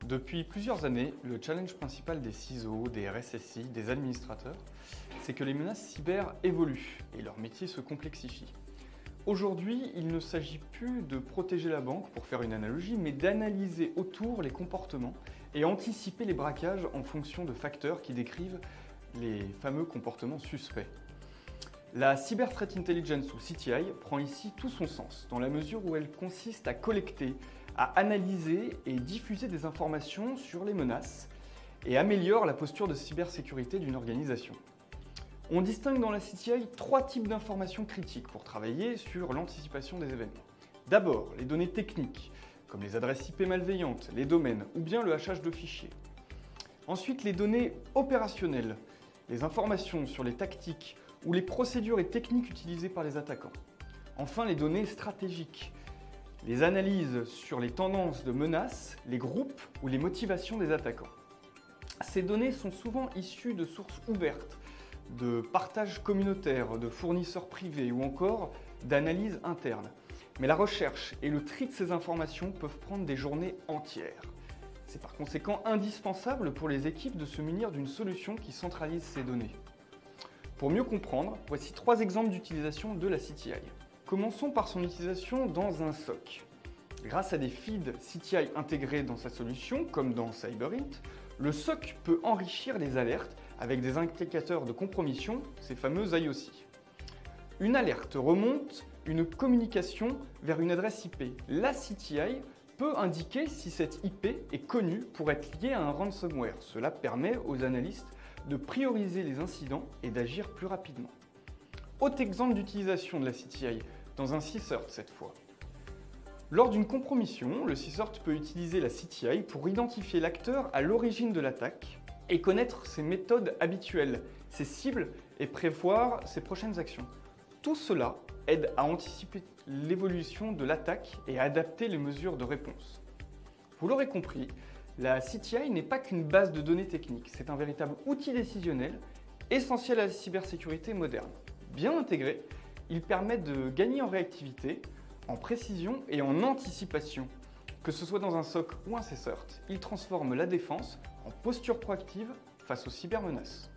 Depuis plusieurs années, le challenge principal des CISO, des RSSI, des administrateurs, c'est que les menaces cyber évoluent et leur métier se complexifie. Aujourd'hui, il ne s'agit plus de protéger la banque, pour faire une analogie, mais d'analyser autour les comportements et anticiper les braquages en fonction de facteurs qui décrivent les fameux comportements suspects. La Cyber Threat Intelligence ou CTI prend ici tout son sens, dans la mesure où elle consiste à collecter, à analyser et diffuser des informations sur les menaces et améliore la posture de cybersécurité d'une organisation. On distingue dans la CTI trois types d'informations critiques pour travailler sur l'anticipation des événements. D'abord, les données techniques, comme les adresses IP malveillantes, les domaines ou bien le hachage de fichiers. Ensuite, les données opérationnelles, les informations sur les tactiques ou les procédures et techniques utilisées par les attaquants. Enfin, les données stratégiques, les analyses sur les tendances de menaces, les groupes ou les motivations des attaquants. Ces données sont souvent issues de sources ouvertes, de partages communautaires, de fournisseurs privés ou encore d'analyses internes. Mais la recherche et le tri de ces informations peuvent prendre des journées entières. C'est par conséquent indispensable pour les équipes de se munir d'une solution qui centralise ces données. Pour mieux comprendre, voici trois exemples d'utilisation de la CTI. Commençons par son utilisation dans un SOC. Grâce à des feeds CTI intégrés dans sa solution, comme dans CyberInt, le SOC peut enrichir les alertes avec des indicateurs de compromission, ces fameux IOC. Une alerte remonte une communication vers une adresse IP. La CTI peut indiquer si cette IP est connue pour être liée à un ransomware. Cela permet aux analystes de prioriser les incidents et d'agir plus rapidement. Autre exemple d'utilisation de la CTI, dans un CSIRT cette fois. Lors d'une compromission, le CSIRT peut utiliser la CTI pour identifier l'acteur à l'origine de l'attaque et connaître ses méthodes habituelles, ses cibles et prévoir ses prochaines actions. Tout cela aide à anticiper l'évolution de l'attaque et à adapter les mesures de réponse. Vous l'aurez compris, la CTI n'est pas qu'une base de données techniques, c'est un véritable outil décisionnel essentiel à la cybersécurité moderne. Bien intégré, il permet de gagner en réactivité, en précision et en anticipation. Que ce soit dans un SOC ou un CSIRT, il transforme la défense en posture proactive face aux cybermenaces.